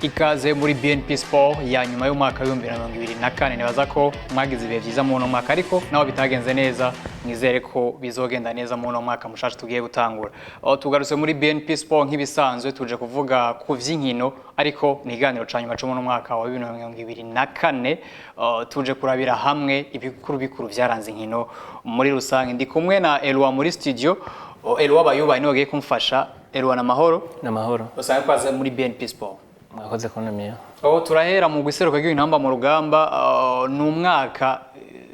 ikaze muri BNP Sport ya nyuma y'umwaka wa 2024 nibaza ko mwagize ibihe byiza mu mwaka ariko naho bitagenze neza mwizere ko bizogenda neza mu mwaka mushasha tugiye gutangura. Tugarutse muri BNP Sport nk'ibisanzwe tuje kuvuga ku vy'inkino ariko niganiro ca nyuma cyo mu mwaka wa 2024 tuje kurabira hamwe ibikuru vyaranze inkino muri rusange. Ndi kumwe na Elwa muri studio. Elwa bayubaye niwe giye kumfasha. Elwa na mahoro? Na mahoro. Usanzwe kwaza muri BNP Sport. Mwakoze kunamiya. Turahera mu gwiseruka ry'intamba mu rugamba n'umwaka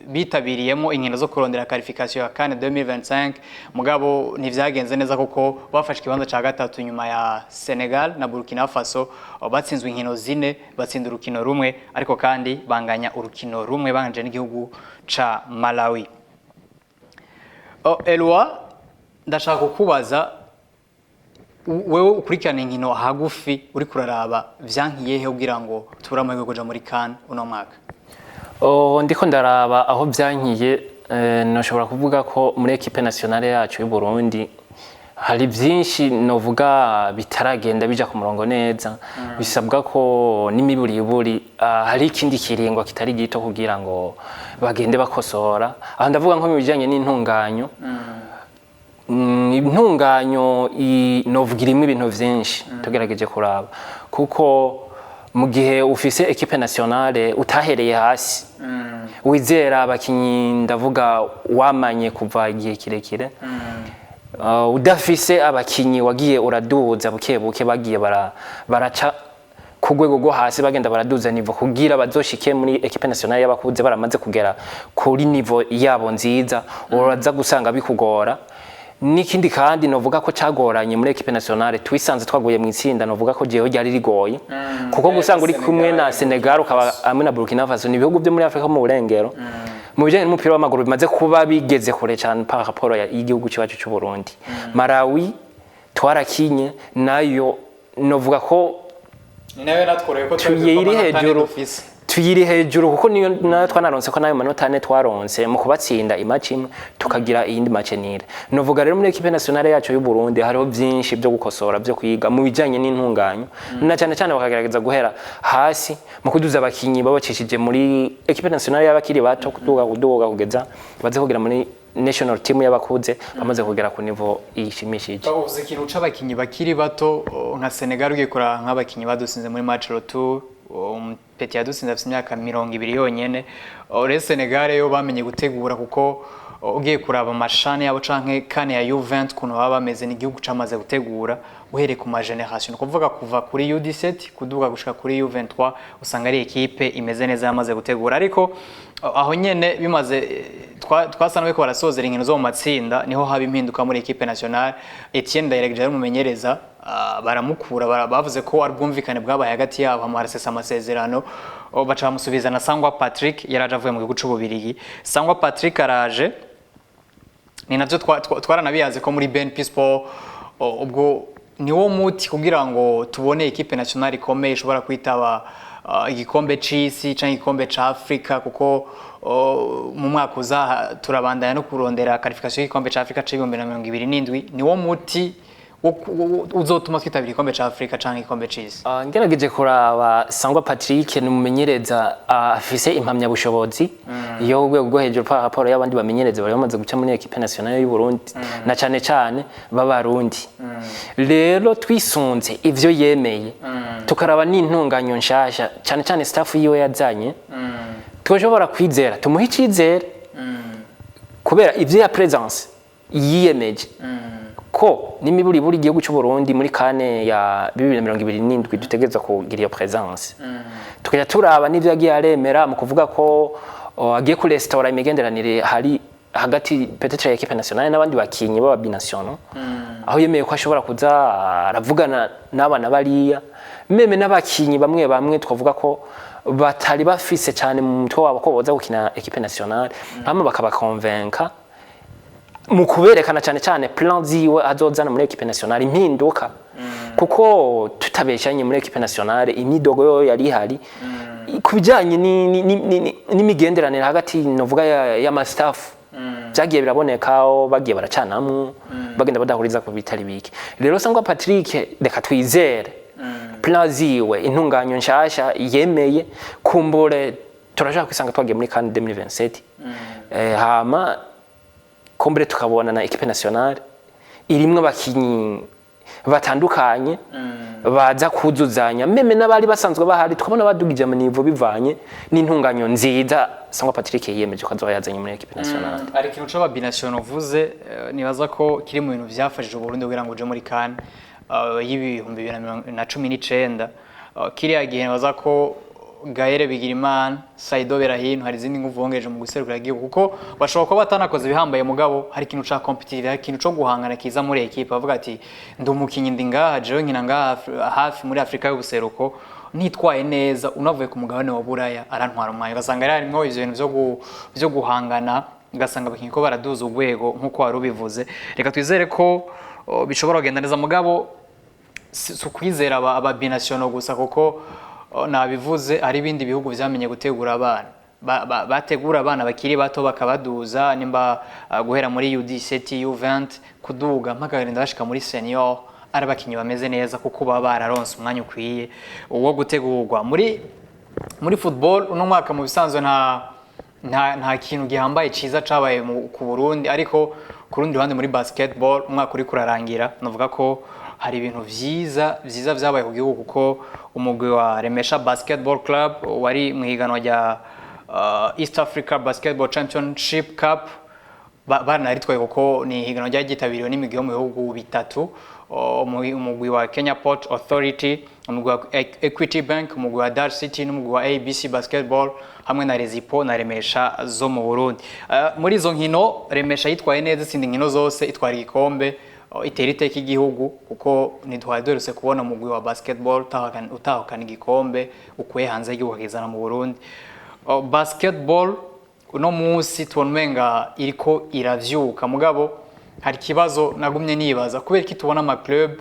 bitabiriyemo inkino zo kurondera qualification ya CAN 2025 mugabo ntivyagenze neza kuko bafashe kibanza ca gatatu nyuma ya Senegal na Burkina Faso batsinzwe inkino zine batsinda urukino rumwe ariko kandi banganya urukino rumwe banganje n'igihugu ca Malawi. Elwa ndashaka kukubaza wewe ukurikirana inkino hagufi uri kuraraba vyankiyehe kugira ngo turamwe kuja muri CAN uno mwaka? Ndiko ndaraba aho vyankiye noshobora kuvuga ko muri equipe nationale yacu y'u Burundi hari byinshi novuga bitaragenda bija ku murongo neza bisabwa ko n'imiburiburi hari ikindi kiringo kitari gito kugira ngo bagende bakosora. Aho ndavuga nko mu bijanye n'intunganyo intunganyo novugira imwe ibintu vyinshi tugerageje kuraba kuko mu gihe ufise equipe nationale utahereye hasi wizera abakinyi ndavuga wamanye kuva igihe kirekire udafise abakinyi wagiye uraduza buke bagiye baraca ku rwego rwo hasi bagenda baraduza nivo kugira bazoshike muri equipe nationale y'abakuze baramaze kugera kuri nivo yabo nziza uraza gusanga bikugora. Nikindi kandi novuga ko cagoranye muri equipe nationale twisanze twaguye mu itsinda novuga ko jewe ryari rigoye kuko gusanga uri kumwe na Senegal ukaba amwe na Burkina Faso ni bihugu byo muri Afrika mu burengero mu bijanye n'umupira w'amaguru bimaze kuba bigeze kure cyane par rapport y'igihugu cyacu cy'u Burundi. Malawi twarakinye nayo novuga ko nayo natworeye ko tuyiri hejuru kuko niyo twanaronse ko nayo manota ane twaronse mu kubatsinda imatch imwe tukagira iyindi match nire. Novuga rero muri equipe nationale yacu y'u Burundi hariho byinshi byo gukosora byo kwiga mu bijanye n'intunganyo na cyane bakagerageza guhera hasi mu kuduza abakinyi babacishije muri equipe nationale y'abakiri bato kuduga kugeza baze kugira muri national team y'abakuze bamaze kugera ku niveau ishimishije. Uvuze ikintu c'abakinyi bakiri bato nka Senegal ugiye kura nk'abakinyi badusinze muri match retour Peti yadusinze afite imyaka 20 yonyene. Senegal yo bamenye gutegura kuko ugiye kuraba amashane yabo canke CAN ya U20 kuno baba bameze n'igihugu camaze gutegura uhereye ku ma generation kuvuga kuva kuri U17 kuduga gushika kuri U23 usanga ari equipe imeze neza yamaze gutegura ariko aho nyene bimaze twasana ko barasozera inkino zo mu matsinda niho haba impinduka muri equipe nationale. Etienne Directeur umumenyereza baramukura bavuze ko arwumvikane bwabaye hagati yabo amarasesa amasezerano baca bamusubiza na Sangwa Patrick yaraje avuye mu gihugu c'Ububirigi. Sangwa Patrick araje ni navyo twaranabiyaze ko muri BNP Sport ubwo niwo muti kugira ngo tubone equipe nationale ikomeye ishobora kwitaba igikombe c'isi canke igikombe ca Afrika kuko mu mwaka uza turabandanya no kurondera qualification y'igikombe ca Afrika c'2027 niwo muti uzotuma twitabira igikombe ca Afrika canke igikombe c'isi. Ngerageje kuraba Sangwa Patrick ni umumenyereza afise impamya bushobozi yo rwego rwo hejuru par rapport y'abandi bamenyereza bari bamaze guca muri equipe nationale y'u Burundi na cyane b'abarundi. Rero twisunze ivyo yemeye tukaraba n'intunganyo nshasha cyane staff yiwe yazanye twashobora kwizera tumuha icizere kubera ivyo ya presence yiyemeje ko n'imiburiburi igihugu cy'u Burundi muri CAN ya 2027 dutegereza kugira iyo presence tukajya turaba n'ivyo yagiye aremera mu kuvuga ko agiye ku restaurant imigenderanire hari hagati peut-être equipe nationale n'abandi bakinyi baba binational aho yemeye ko ashobora kuza aravugana n'abana bariya meme n'abakinyi bamwe twavuga ko batari bafise cyane mu mutwe wabo ko boza gukina equipe nationale hama bakaba convaincre mu kuberekana cyane plan ziwe azozana muri equipe nationale impinduka kuko tutabeshanye muri equipe nationale imidogo yo yari hari kubijanye n'imigenderanire hagati novuga ya staff byagiye biraboneka bagiye baracanamwe bagenda badahuriza ku bitari bike. Rero Sangwa Patrick reka twizere plan ziwe intunganyo nshasha yemeye kumbure turashaka kwisanga twagiye muri CAN 2027 hama kumbure tukabona na equipe nationale irimwe abakinyi batandukanye baza kuzuzanya meme n'abari basanzwe bahari tukabona badugije amanivo bivanye n'intunganyo nziza Sangwa Patrick yiyemeje ko azoba yazanye muri equipe nationale. Ari kintu c'aba binational vuze nibaza ko kiri mu bintu vyafashije Burundi kugira ngo uje muri CAN y'ibihumbi 2019 kiriya gihe nibaza ko Gaël Bigirimana Saido Berahino hari izindi nguvu bongeje mu guserukira igihugu kuko bashobora kuba batanakoze bihambaye mugabo hari ikintu ca competitive hari ikintu co guhangana kiza muri equipe bavuga ati ndumukinyi ndi ngaha jewe nkina ngaha hafi muri Afrika y'ubuseruko nitwaye neza unavuye ku mugabane wa Buraya arantwara umwanya ugasanga ari mwo ivyo bintu vyo guhangana ugasanga abakinyi ko baraduza urwego nkuko wari ubivuze reka twizere ko bishobora kugenda neza mugabo si kwizera aba binational gusa kuko nabivuze ari ibindi bihugu vyamenye gutegura abana bategura abana bakiri bato bakabaduza nimba guhera muri U17 U20 kuduga mpaka bashika muri senior ari abakinyi bameze neza kuko baba bararonse umwanya ukwiye uwo gutegurwa muri football uno mwaka mu bisanzwe nta kintu gihambaye ciza cabaye ku Burundi ariko ku rundi ruhande muri basketball umwaka uri kurarangira navuga ko hari ibintu vyiza vyabaye ku gihugu kuko umugwi wa Remesha Basketball Club wari mu higanwa rya East Africa Basketball Championship Cup banaritwaye kuko ni higanwa rya gitabiriwe n'imigwi yo mu bihugu bitatu umugwi wa Kenya Port Authority umugwi wa Equity Bank umugwi wa Dar City n'umugwi wa ABC Basketball hamwe na Rezipo na Remesha zo mu Burundi muri izo nkino Remesha yitwaye neza isindi nkino zose itwara igikombe itera iteka igihugu kuko ntitwari dorose kubona umugwi wa basketball utahukana igikombe ukuye hanze y'igihugu akizana mu Burundi basketball uno munsi tubonenga iriko iravyuka mugabo hari kibazo nagumye nibaza kubera ki tubona ama club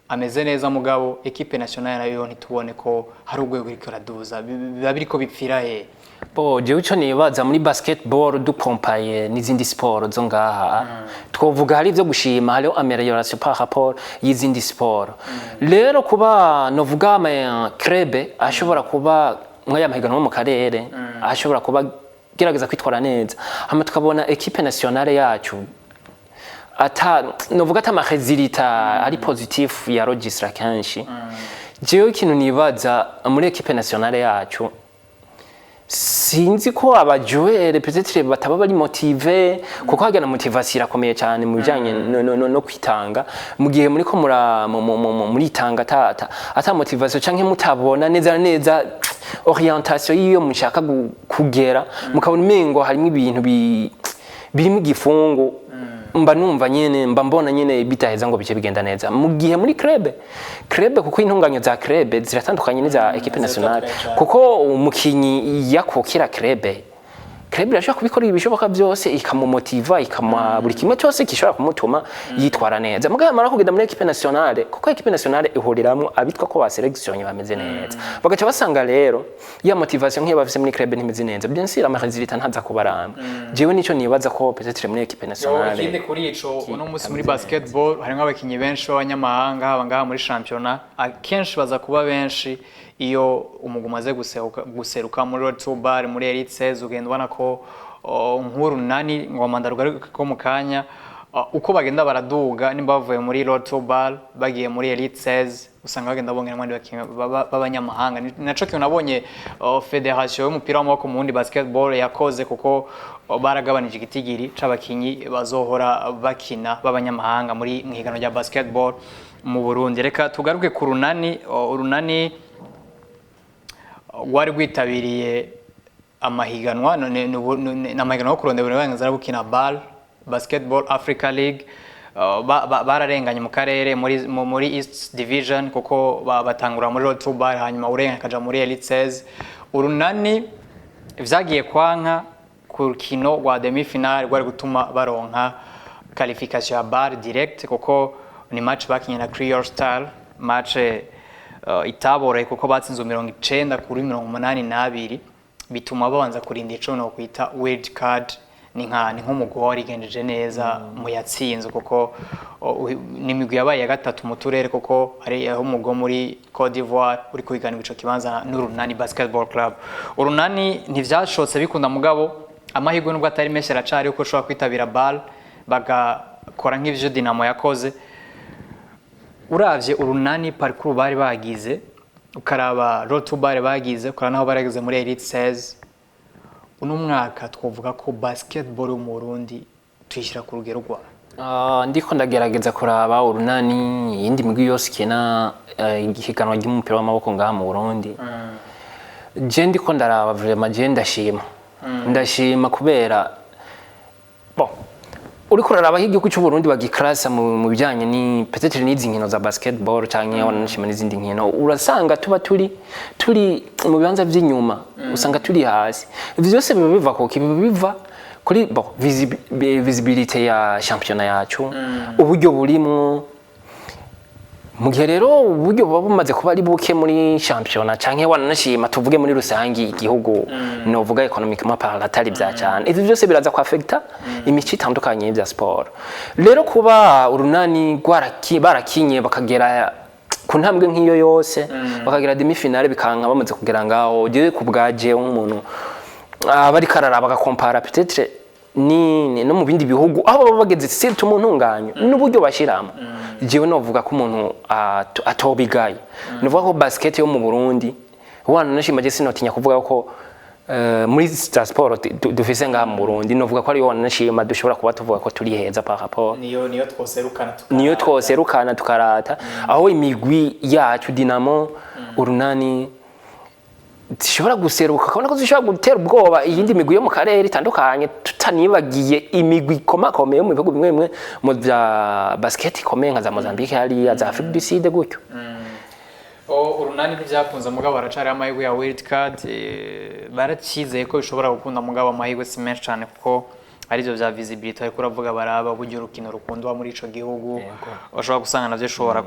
ameze neza mugabo equipe nationale nayo ntitubone ko hari urwego iriko raduza biba biriko bipfira he jewe ico nibaza muri basketball dukompaye n'izindi sport zo ngaha twovuga hari ivyo gushima hariho amelioration par rapport y'izindi sport rero kuba novuga ama krebe ashobora kuba mwaya mahiganwa mu karere ashobora kuba gerageza kwitwara neza hama tukabona equipe nationale yacu novuga ata amaresultat ari positif ya registre kenshi jewe ikintu nibaza muri equipe nationale yacu sinzi ko abajuere peut-être bataba bari motivé kuko hagana motivation irakomeye cyane mu bijanye no kwitanga mu gihe muri ko muri tanga ata motivation canke mutabona neza orientation yiyo mushaka kugera mukabona mengo harimo ibintu birimo gifungo mba numva nyene mba mbona nyene bitaheza ngo bice bigenda neza mu gihe muri club kuko intunganyo za club ziratandukanye n'iza equipe nationale kuko umukinyi yakokira club irashobora kubikora ibishoboka byose ikamumotiva buri kimwe cyose gishobora kumutuma yitwara neza mugabo mara kugenda muri equipe nationale kuko equipe nationale ihuriramwo abitwa ko baselection bameze neza bagaca basanga rero ya motivation nk'iyo bafise muri club ntimeze neza bien sûr amaresultat ntaza kubaramba jewe nico nibaza ko peut-être muri equipe nationale ikindi kuri ico uno munsi muri basketball harimo abakinyi benshi b'abanyamahanga abangaha muri championnat akenshi baza kuba benshi iyo umugwi umaze guseruka muri Road to Bar muri Elite 16 ugenda ubona ko nkuru nani ngoma ndarugaruka ko mu kanya uko bagenda baraduga nimba bavuye muri Road to Bar bagiye muri Elite 16 usanga bagenda bongera abandi bakinyi b'abanyamahanga naco cyo nabonye federation y'umupira w'amaboko mu wundi basketball yakoze kuko baragabanije igitigiri c'abakinyi bazohora bakina b'abanyamahanga muri mwihigano rya basketball mu Burundi reka tugaruke ku urunani wari gwitabiriye amahiganwa n'amahiganwa yo kurondera uburenganzira bwo gukina basketball Africa League bararenganye mu karere muri East Division kuko batangura muri Road to Bar hanyuma urenganya kaja muri Elite 16 urunani vyagiye kwanka ku rukino rwa demi finale rwari gutuma baronka qualification ya Bar direct kuko ni match bakinye na Creole Star match itabore kuko batsinze 90 kuri 82 bituma babanza kurinda ico no kwita wild card ni nk'umugwi warigenjeje neza mu yatsinze kuko n'imigwi yabaye ya gatatu mu turere kuko hari aho umugwi muri Côte d'Ivoire uri kuhiganirwa ico kibanza n'Urunani Basketball Club. Urunani ntivyashotse bikunda mugabo amahirwe nubwo atari menshi aracari uko ushobora kwitabira BAL bagakora nk'ivyo Dinamo yakoze. Uravye Urunani parcours bari bagize ukaraba road bari bagize ukara naho barageze muri Elite 16 uno mwaka twovuga ko basketball yo mu Burundi tuyishira ku rugero rwa ndiko ndagerageza kuraba Urunani yindi migwi yose kena igihiganwa ry'umupira w'amaboko ngaha mu Burundi je ndiko ndaraba vraiment je ndashima kubera bon uriko uraraba igihugu cy'u Burundi bagikrasa mu bijanye ni peut-être n'izi nkino za basketball canke wanashima n'izindi nkino urasanga tuba turi mu bibanza by'inyuma usanga turi hasi ivyo byose biva ko biva kuri bon visibilité ya championnat yacu uburyo burimwo mu gihe rero uburyo bumaze kuba ari buke muri championnat canke wanashima tuvuge muri rusangi igihugu no vuga economiquement parlatari bya cyane ivyo byose biraza ku affecta imici itandukanye bya sport rero kuba Urunani barakinye bakagera ku ntambwe nk'iyo yose bakagera demi finale bikanka bamaze kugera ngaho je ku bwaje umuntu abari karara bagakompara peut-être ni no mu bindi bihugu aho baba bageze sirtu mu ntunganyo n'uburyo bashiramo jewe novuga ko umuntu atobigaye novuga ko basket yo mu Burundi wana nashima je sinotinya kuvuga ko muri sport dufise ngaha mu Burundi novuga ko ari wana nashima dushobora kuba tuvuga ko turi heza par rapport niyo twoserukana tukarata aho imigwi yacu Dinamo Urunani zishobora guseruka kabona ko zishobora gutera ubwoba iyindi migwi yo mu karere itandukanye tutanibagiye imigwi komakomeye mu bihugu bimwe bimwe mu bya basket ikomeye nka za Mozambique hari za Afrique du Sud gutyo. Urunani byakunze mugabo aracari amahirwe ya wild card baracizeye ko bishobora gukunda mugabo amahirwe si menshi cyane kuko arivyo vya visibility ariko uravuga baraba buryo urukino rukundwa muri ico gihugu bashobora gusanga navyo shobora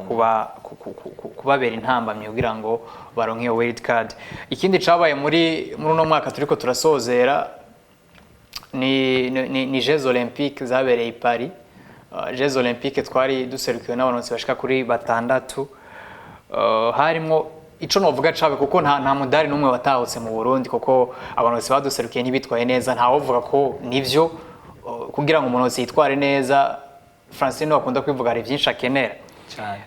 kubabera intambamye kugira ngo baronke iyo wild card. Ikindi cabaye muri uno mwaka turiko turasozera ni Jeux Olympiques zabereye i Paris. Jeux Olympiques twari duserukiwe n'abanonzi bashika kuri batandatu harimo ico novuga cabe kuko nta mudari numwe watahutse mu Burundi kuko abanonzi baduserukiye ntibitwaye neza nta wovuga ko nivyo kugira ngo umuntu yitware neza Francine akunda kwivuga ari byinshi akenera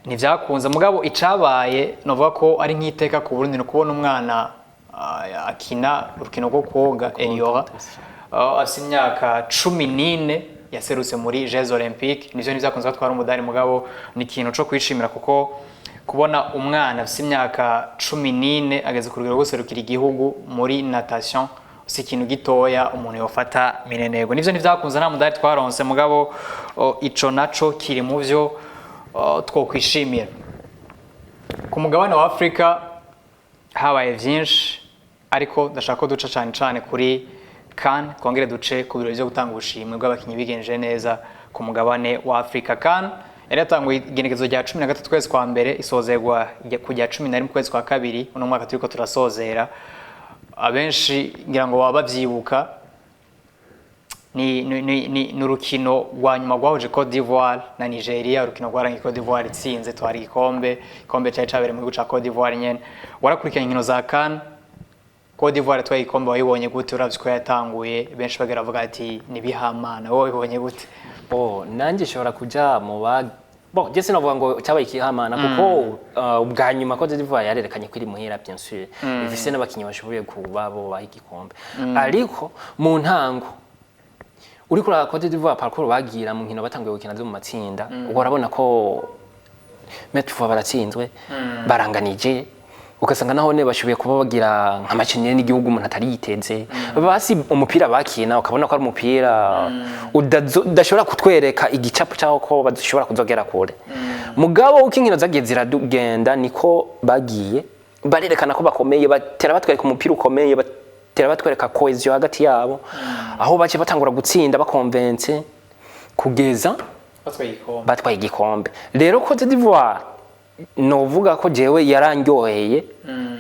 ntivyakunze mugabo icabaye novuga ko ari nk'iteka ku Burundi no kubona umwana akina urukino rwo koga Eliora afite imyaka 14 yaserutse muri Jeux Olympiques nivyo nivyakunze batwara umudari mugabo ni ikintu cyo kwishimira kuko kubona umwana afite imyaka 14 ageze ku rugero rwo guserukira igihugu muri natation si ikintu gitoya umuntu yofata minenego nivyo nivyakunze nta mudari twaronse mugabo ico naco kiri mu byo twokwishimira. Ku mugabane wa Afrika habaye vyinshi ariko ndashaka ko duca cyane kuri CAN kongere duce ku birori byo gutanga ubushimwe bw'abakinyi bigenje neza ku mugabane wa Afrika. CAN yari yatanguye igenekezo rya 13 kwezi kwa mbere isozerwa kujya 11 kwezi kwa kabiri uno mwaka turiko turasozera abenshi ngira ngo baba bavyibuka ni urukino rwa nyuma rwahuje Côte d'Ivoire na Nigeria urukino rwarangiye Côte d'Ivoire itsinze twari igikombe cyari cabere mu gihugu ca Côte d'Ivoire nyene warakurikiranye inkino za CAN Côte d'Ivoire twaye igikombe wayibonye gute uravye ko yatanguye benshi bagera bavuga ati nibihamana wowe wibonye gute? Nanje shobora kuja mu je sinavuga ngo cyabaye ikihamana kuko ubwa nyuma Côte d'Ivoire yarerekanye ko iri muhira bien sûr ifise n'abakinyi bashoboye kubabo baha igikombe ariko mu ntango uri kuri Côte d'Ivoire parcours bagira mu nkino batanguye gukina zo mu matsinda ubwo urabona ko Metfo baratsinzwe baranganije ugasanga naho ne bashoboye kuba bagira nk'amacinye n'igihugu umuntu atari yiteze basi umupira bakina ukabona ko ari umupira udashobora kutwereka igicapo cyaho ko badashobora kuzogera kure mugabo uko inkino zagiye ziradugenda niko bagiye barerekana ko bakomeye batera batwereka umupira ukomeye batera batwereka cohesion hagati yabo aho bace batangura gutsinda bakonvence kugeza batwaye igikombe rero Côte d'Ivoire novuga ko jewe yarandyoheye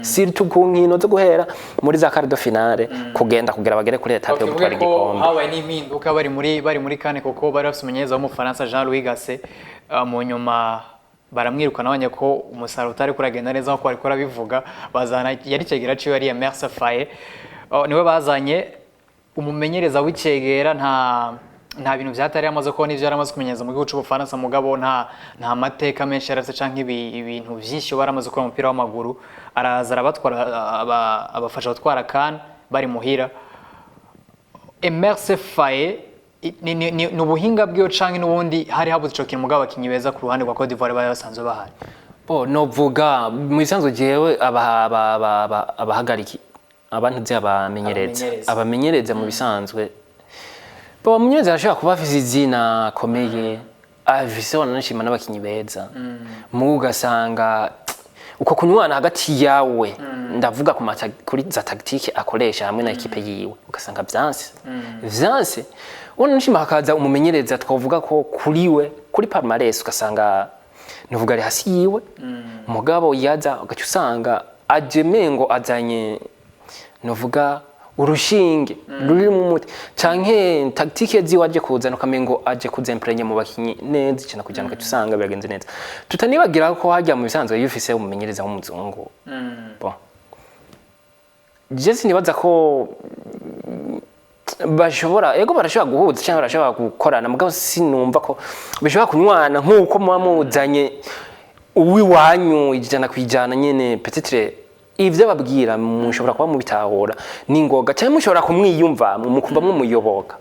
surtout ku nkino zo guhera muri za quart de finale kugenda kugira bagere kuri etape yo gutwara igikombe. Habaye n'impinduka bari muri kane kuko bari bafite umumenyereza w'umufaransa Jean Louis Gasset, mu nyuma baramwirukana abonye ko umusaruro utari kuragenda neza nko bariko bivuga, bazana yari cegera ciwe yari Emerse Faye, niwe bazanye umumenyereza w'icegera. Nta bintu byatari amaze ko n'ivyo yaramaze kumenyeza mu gihugu c'Ubufaransa, mugabo nta mateka menshi yarafite canke ibintu vyinshi baramaze gukora umupira w'amaguru. Araza arabatwara abafasha gutwara CAN bari muhira. Emerse Faye ni ubuhinga bwiyo canke n'ubundi hari habuze ico kintu mugabo abakinyi beza ku ruhande rwa Cote d'Ivoire bari basanzwe bahari. Novuga mu bisanzwe jewe abahagariki abantu abamenyereza mu bisanzwe munyereza arashobora kuba afise izina komeye, afise wananashima n'abakinyi beza, mu ugasanga uko kunywana hagati yawe ndavuga kuri za tactique akoresha hamwe na equipe yiwe ugasanga vyanse wananashima hakaza umumenyereza twavuga ko kuri palmarès ugasanga nuvuga ari hasi yiwe, mugabo yaza ugaca usanga ajemengo azanye nuvuga urushinge ruri mu muti canke tactique ziwe aje kuzana ukamengo aje kuzemprenye mu bakinyi neza cyane kujana ugaca usanga biragenze neza. Tutanibagira ko hajya mu bisanzwe yufise umumenyereza w'umuzungu. Jesse nibaza ko barashobora guhuza cyangwa barashobora gukorana, mugabo sinumva ko bishobora kunywana nkuko muba muzanye uwiwanyu ijana kwijana nyene peut-être ivyo babwira mushobora kuba mubitahura ningoga cyangwa mushobora kumwiyumva mukumva mumuyoboka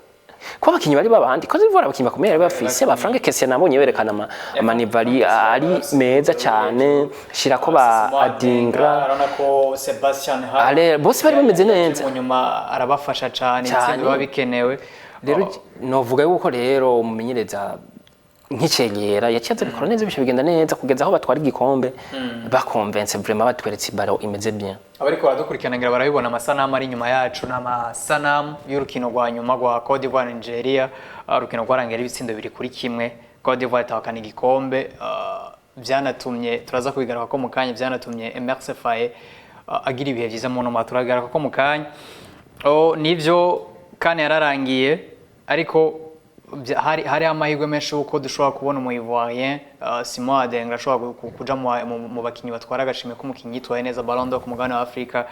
ko abakinyi bari babandi ko zivura abakinyi bakomeye bafise ba Frank Kessié nabonye berekana amanivari ari meza cyane shira ko ba Adingra arona ko Sebastian ale bose bari bameze neza nyuma arabafasha cyane itsinda babikenewe. Rero novuga yuko rero umumenyereza nk'icegera yaciye bikora neza bisho bigenda neza kugeza aho batwara igikombe bakonvense vraiment batweretse baro imeze bien. Abariko baradukurikirana ngira barabibona amasanamu ari nyuma yacu n'amasanamu y'urukino rwa nyuma rwa Cote d'Ivoire Nigeria, urukino rwarangera ibitsindo biri kuri kimwe. Cote d'Ivoire itahukana igikombe, byanatumye turaza kubigaruka ko mu kanya byanatumye Emerse Faye agira ibihe byiza mu no maturagaruka ko mu kanya. Nivyo kane yararangiye ariko hari amahirwe menshi uko dushobora kubona umuivoirien Simon Adingra ashobora kuja mu bakinyi batwara agashimwe k'umukinyi yitwaye neza Ballon d'Or ku mugabane wa Afrika,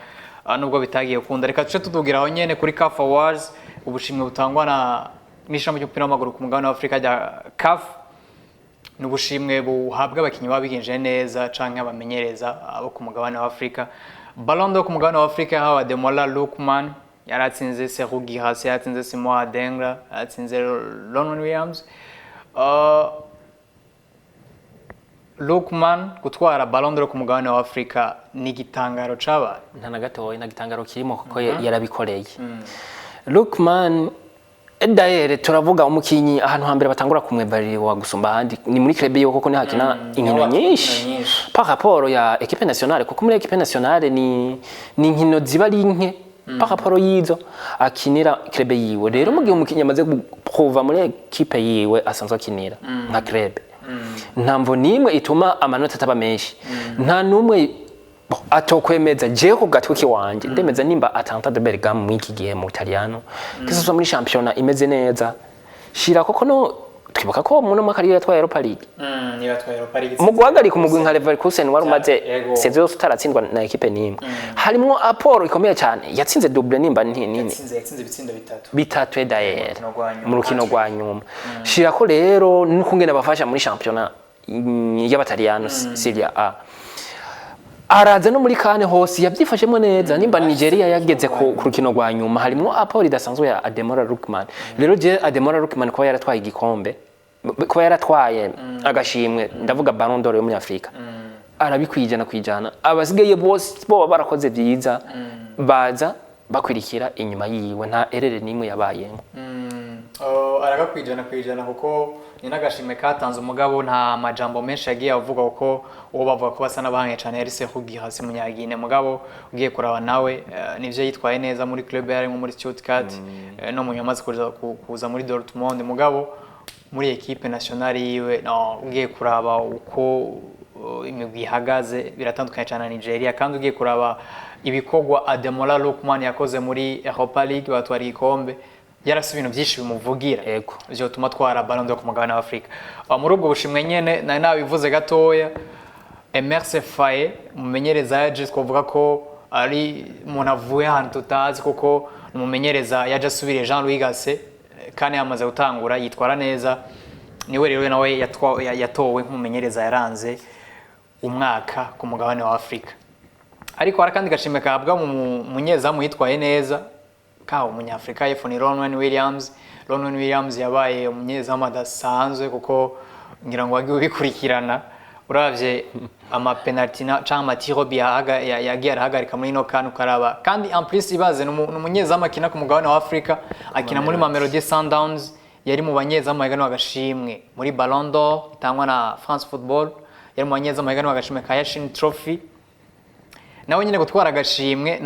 nubwo bitagiye kunda. Reka tuce tudugira aho nyene kuri CAF Awards, ubushimwe butangwa n'ishami ry'umupira w'amaguru ku mugabane wa Afrika rya CAF. Nubushimwe buhabwa abakinyi babigenje neza canke abamenyereza abo ku mugabane wa Afrika. Ballon d'Or ku mugabane wa Afrika yahawe Ademola Lookman, yaratsinze Serhou Guirassy, yaratsinze Simon Adingra, yaratsinze Ronwen Williams. Lookman gutwara Ballon d'Or ku mugabane wa Afrika ni igitangaro c'abantu nta na gatoya, na gitangaro kirimo kuko yarabikoreye. Lookman Daere turavuga umukinyi ahantu hambere batangura kumwebarira gusumba handi ni muri club yo kuko ni hakina inkino nyinshi par rapport ya équipe nationale, kuko muri équipe nationale ni inkino ziba ari nke par rapport yizo akinira club yiwe. Rero mu gihe umukinyi amaze kuva muri équipe yiwe asanzwe akinira nka club, ntamvo nimwe ituma amanota ataba menshi, nta numwe atokwemeza je ku gatwe kiwanje ndemeza nimba Atalanta de Bergamo mwiki gihe mu Italiano kisa muri championnat imeze neza shira koko no twibuka ko muno makari yatwaye Europa League ni yatwaye Europa League mu guhagarika umugwi nka Leverkusen wari umaze sezo tutaratsindwa na equipe nimwe, harimo apport ikomeye cyane, yatsinze double nimba nini yatsinze ibitsindo bitatu Daere mu rukino rwa nyuma. Shira ko rero n'ukungena bafasha muri championnat y'Abataliyano Serie A, araza no muri kane hose yabyifashemo neza. Nimba Nigeria yageze ku rukino rwa nyuma harimo apport idasanzwe ya Ademola Lookman. Rero je Ademola Lookman ko yaratwaye igikombe, ko yaratwaye agashimwe ndavuga Ballon d'Or yo muri Afrika, arabikwijana kwijana. Abasigaye bose bo barakoze byiza, baza bakwirikira inyuma yiwe, nta erere nimwe yabayemo. Aragakwijana kuko ni nagashimwe katanze umugabo, nta majambo menshi yagiye avuga uko uwo bavuga ko basa nabange cyane yari Serhou Guirassy munyagine, mugabo ugiye kuraba nawe nivyo yitwaye neza muri club yari muri Stuttgart, no mu nyamaze kuza muri Dortmund, mugabo muri equipe nationale yiwe ugiye kuraba uko imigwi ihagaze biratandukanye cyane na Nigeria, kandi ugiye kuraba ibikorwa Ademola Lookman yakoze muri Europa League batwara igikombe yarasi ibintu byinshi bimuvugira byo tuma twara Ballon d'Or ku mugabane wa Afrika. Muri ubwo bushimwe nyene nari nabivuze gatoya, Emerse Faye umumenyereza yaje twavuga ko ari umuntu avuye ahantu tutazi kuko umumenyereza yaje asubiriye Jean Louis Gasset kandi yamaze gutangura yitwara neza, niwe rero nawe yatowe nk'umumenyereza yaranze umwaka ku mugabane wa Afrika. Ariko hari kandi gashimwe kahabwa mu munyezamu yitwaye neza ka umunyafrika y'Epfo ni Ronwen Williams. Ronwen Williams yabaye umunyezamu adasanzwe kuko ngira ngo wagiye ubikurikirana uravye ama penalty cyangwa amatiro yagiye arahagarika muri no kantu karaba, kandi en plus ibaze n'umunyezamu akina ku mugabane wa Afrika, akina muri Mamelodi Sundowns, yari mu banyezamu bagana agashimwe muri Ballon d'Or itangwa na France Football, yari mu banyezamu bagana agashimwe ka Yashin Trophy. Nawe nyine gutwara agashimwe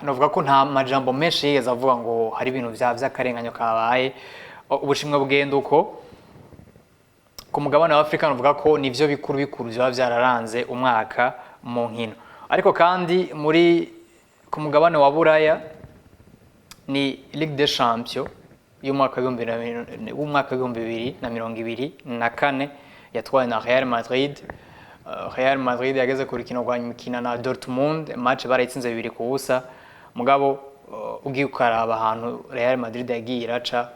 navuga ko nta majambo menshi yigeze avuga ngo hari ibintu vy'akarenganyo kabaye. Ubushimwe bugenda uko ku mugabane wa Afrika, navuga ko nivyo bikuru biba vyararanze umwaka mu nkino. Ariko kandi ku mugabane wa Buraya ni Ligue des Champions y'umwaka w'umwaka 2024 yatwaye na Real Madrid. Real Madrid yageze ku rukino rwa nyuma na Dortmund, match barayitsinze 2-0. Mugabo ugiye ukaraba ahantu Real Madrid yagiye iraca,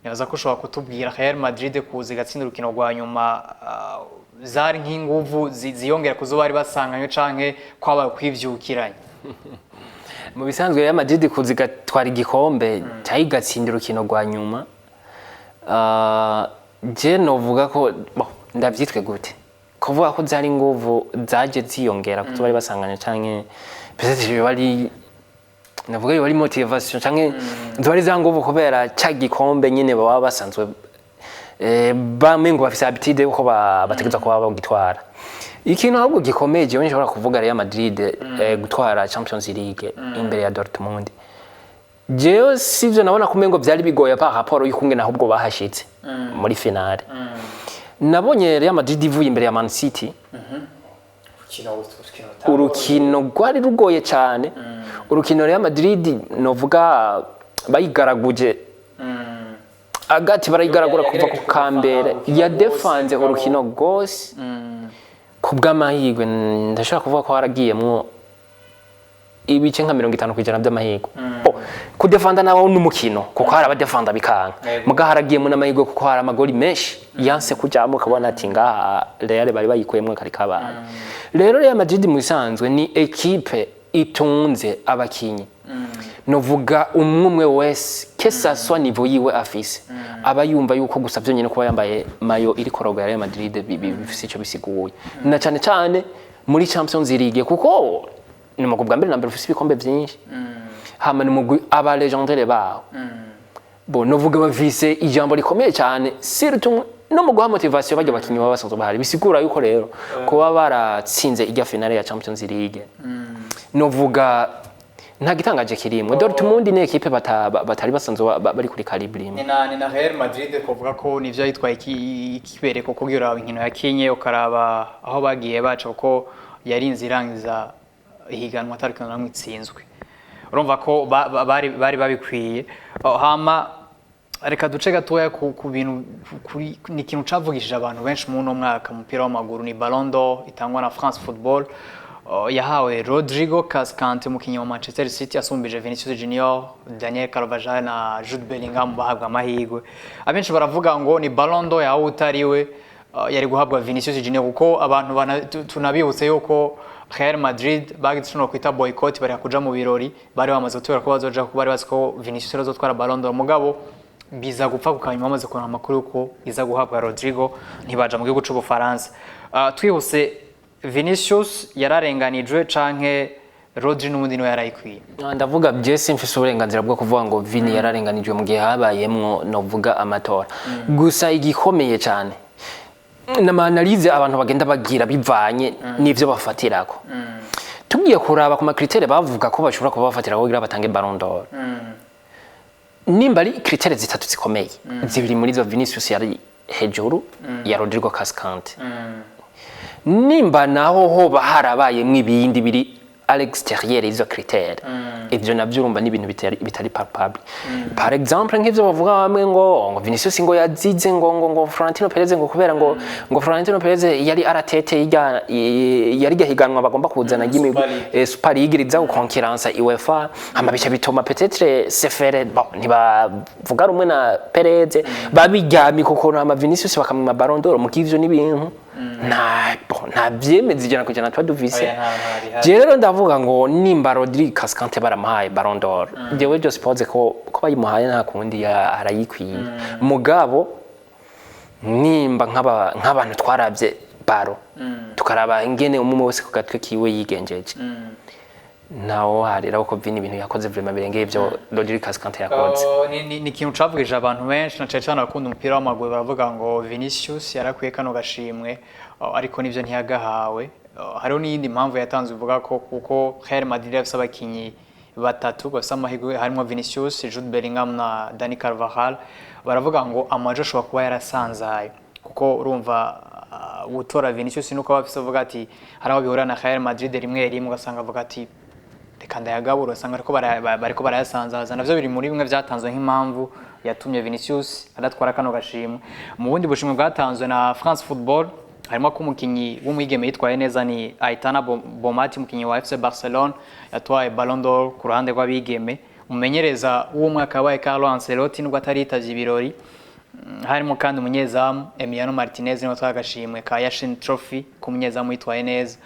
nibaza ko ushobora kutubwira Real Madrid kuza igatsinda urukino rwa nyuma zari nk'inguvu ziyongera kuzo bari basanganywe canke kwabaye kwivyukiranye. Mu bisanzwe Real Madrid kuza igatwara igikombe cyayigatsindira urukino rwa nyuma, je novuga ko ndavyitwe gute kuvuga ko zari nguvu zaje ziyongera kuzo bari basanganywe canke peut-être bari navuga bari motivation canke zari za nguvu kubera cya gikombe nyine baba basanzwe bamengo bafise habitude yuko bategeza kuba bagitwara. Ikintu ahubwo gikomeye je nshobora kuvuga Real Madrid gutwara Champions League imbere ya Dortmund, jewe sivyo nabona kumengo byari bigoye pa rapport y'ukungena ahubwo bahashitse muri finale. Nabonye Real Madrid ivuye imbere ya Man City, urukino rwari rugoye cyane, urukino Real Madrid novuga bayigaraguje agati barayigaragura kuva ku kambere ya defense urukino rwose kubw'amahirwe. Ndashaka kuvuga ko haragiyemwo ibice nka 50% by'amahirwe kudefanda nawo n'umukino kuko hari abadefanda bikanga, muga haragiyemwo n'amahirwe kuko hari amagoli menshi yanse kujamo, ukabona ati ngaha Real bari bayikuyemwo kari kabana. Rero Real Madrid mu bisanzwe ni equipe itunze abakinyi, novuga umwe wese kesa swa niveau yiwe afise aba yumva yuko gusa byo nyine kuba yambaye mayo iri korogo ya Real Madrid bifise ico bisiguye, na cyane cyane muri Champions League kuko ni mu bwa mbere na mbere ufise ibikombe byinshi, hama ni mu aba legendaire bawo bo novuga bafise ijambo rikomeye cyane, surtout no mu guha motivation bajya bakinyi baba basanzwe bahari, bisigura yuko rero kuba baratsinze ijya finale ya Champions League novuga nta gitangaje kirimwe. Dortmund ni equipe batari basanzwe bari kuri calibre imwe. Ni na Real Madrid kuvuga ko nivyo yitwaye ikibere kuko gira inkino yakinye ukaraba aho bagiye baca kuko yarinze irangiza ihiganwa atarikana namwe itsinzwe, urumva ko bari babikwiye. Hama reka duce gatoya ku bintu ni ikintu cavugishije abantu benshi mu no mwaka umupira w'amaguru, ni Ballon d'Or itangwa na France Football. Yahawe Rodrigo Cascante umukinyi wa Manchester City asumbije Vinicius Junior, Daniel Carvajal na Jude Bellingham bahabwa amahirwe. Abenshi baravuga ngo ni Ballon d'Or yawe utariwe yari guhabwa Vinicius Junior kuko abantu tunabibutse yuko Real Madrid bagitshuno kwita boycott bari kuja mu birori, bari bamaze gutwara ko bazoja kuba bari basiko Vinicius azotwara Ballon d'Or, mugabo biza gupfa kukanyuma amaze kubona amakuru yuko iza guhabwa Rodrigo, ntibaja mu gihugu c'Ubufaransa. Twihuse Vinicius yararenganijwe canke Rodri n'ubundi no yarayikwiye? Ndavuga byese mfise uburenganzira bwo kuvuga ngo Vini yararenganijwe mu gihe habayemwo novuga amatora. Gusa igikomeye cyane n'amanalize abantu bagenda bagira bivanye n'ivyo bafatirako. Tugiye kuraba ku makritere bavuga ko bashobora kuba bafatira kugira batange Ballon d'Or. Nimba ari kritere zitatu zikomeye, zibiri muri zo Vinicius yari hejuru ya Rodrigo Cascante. nimba naho hoba harabayemwo ibindi biri à l'extérieur izo critères ivyo navyo urumva ni ibintu bitari palpable par exemple nk'ivyo bavuga bamwe ngo Vinicius ngo yazize ngo Florentino Perez ngo kubera ngo Florentino Perez yari aratete yari gahiganwa bagomba kuzana gimi Super League riza ku concurrence UEFA amabica bituma peut-être Sefere ntibavuga rumwe na Perez babiryami kuko ama Vinicius bakamwa Ballon d'Or mu kivyo n'ibintu nta byemeza ijana kujana twa duvise rero ndavuga ngo nimba Rodri Cascante baramuhaye Ballon d'Or jewe je suppose ko bayimuhaye nta kundi arayikwiye mugabo nimba nk'abantu twarabye baro tukaraba ingene umwe wese ku gatwe kiwe yigenjeje nawo harira uko Vini ibintu yakoze vraiment birengeye byo Rodri Cascante yakoze ni ikintu cavugije abantu benshi na cyane bakunda umupira w'amaguru baravuga ngo Vinicius yarakwiye kano gashimwe ariko nivyo ntiyagahawe hariho n'iyindi mpamvu yatanze uvuga ko kuko Real Madrid yafise abakinyi batatu bafise amahirwe harimo Vinicius, Jude Bellingham na Dani Carvajal baravuga ngo amajo ashobora kuba yarasanzaye kuko urumva gutora Vinicius nuko bafise uvuga ati haraho bihura na Real Madrid rimwe ugasanga avuga ati reka ndayagabura usanga bariko barayasanzaza navyo biri muri bimwe vyatanzwe nk'impamvu yatumye Vinicius adatwara kano gashimwe mu bundi bushimwe bwatanzwe na France Football harimo ko umukinyi w'umwigeme yitwaye neza ni Aitana Bonmati umukinyi wa FC Barcelona yatwaye Ballon d'Or ku ruhande rw'abigeme umumenyereza w'umwaka wabaye Carlo Ancelotti nubwo ataritavye ibirori harimo kandi umunyezamu Emiliano Martinez niwe twatwaye agashimwe ka Yashin Trophy ku munyezamu yitwaye neza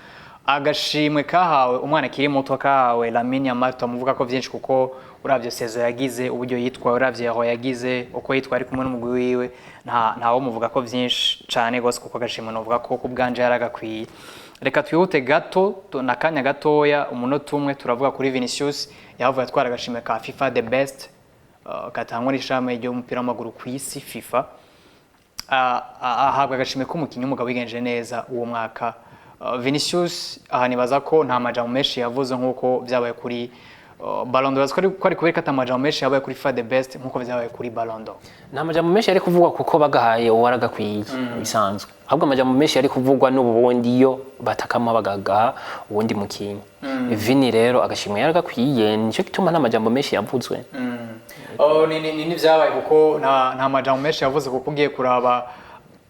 agashimwe kahawe umwana kiri muto kahawe Lamine Yamal tumuvuga ko vyinshi kuko uravye sezo yagize uburyo yitwa uravye aho yagize uko yitwa ari kumwe n'umugwi wiwe ntawo muvuga ko vyinshi cane gose kuko agashimwe novuga ko kubganje yaragakwiye reka twihute gato nakanya gatoya umunota umwe turavuga kuri Vinicius yavuye atwara agashimwe ka FIFA the best katangwa n'ishami ryo umupira w'amaguru ku isi FIFA ahabwa agashimwe k'umukinyi w'umugabo wigenje neza uwo mwaka Vinicius nibaza ko nta majambo menshi yavuze nkuko byabaye kuri Ballon d'Or ko ari kubera amajambo menshi yabaye kuri FIFA the best nkuko byabaye kuri Ballon d'Or nta majambo menshi yari kuvugwa kuko bagahaye uwaragakwiye bisanzwe ahubwo amajambo menshi yari kuvugwa n'ubundi yo batakama bagaga uwundi mukinyi Vini rero agashimwe yaragakwiye nicyo gituma nta majambo menshi yavuzwe ni byabaye kuko nta majambo menshi yavuze kuko ugiye kuraba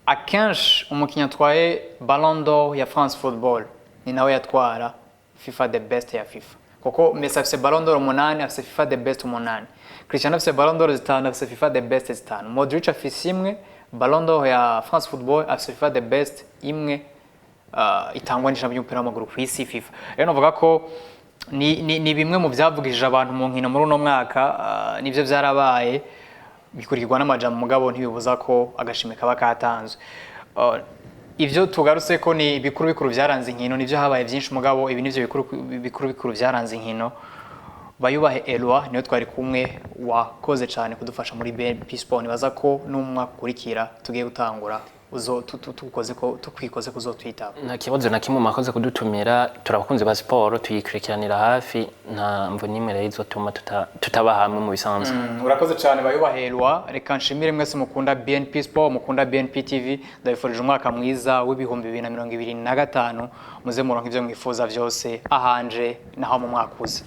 akenshi umukinnyi atwaye Ballon d'Or ya France Football ni nawe yatwara FIFA the best ya FIFA kuko Messi afise Ballon d'Or 8 afise FIFA the best 8 Cristiano afise Ballon d'Or 5 afise FIFA the best 5 Modric afise imwe Ballon d'Or ya France Football afise FIFA the best imwe itangwa n'ishami ry'umupira w'amaguru ku isi FIFA rero navuga ko ni bimwe mu byavugije abantu mu nkino muri uno mwaka nivyo byarabaye bikurikirwa n'amajambo mugabo ntibibuza ko agashime kaba katanzwe ivyo tugarutse ko ni bikuru byaranze inkino nivyo habaye byinshi mugabo ibi nivyo bikuru byaranze inkino bayubahe Eloi niyo twari kumwe wakoze cyane kudufasha muri BNP Sport nibaza ko n'umwaka ukurikira tugiye gutangura tukwikoze kuzotwitaba nta kibazo na kimwe makoze kudutumira turabakunze ba sport tuyikurikiranira hafi nta mvu nimwe rero izotuma tutaba hamwe mu bisanzwe urakoze cyane bayubaherwa reka nshimire mwese mukunda BNP Sport mukunda BNP TV ndabifurije umwaka mwiza w'ibihumbi 2025 muze muronka ivyo mwifuza vyose ahanje naho mu mwaka uza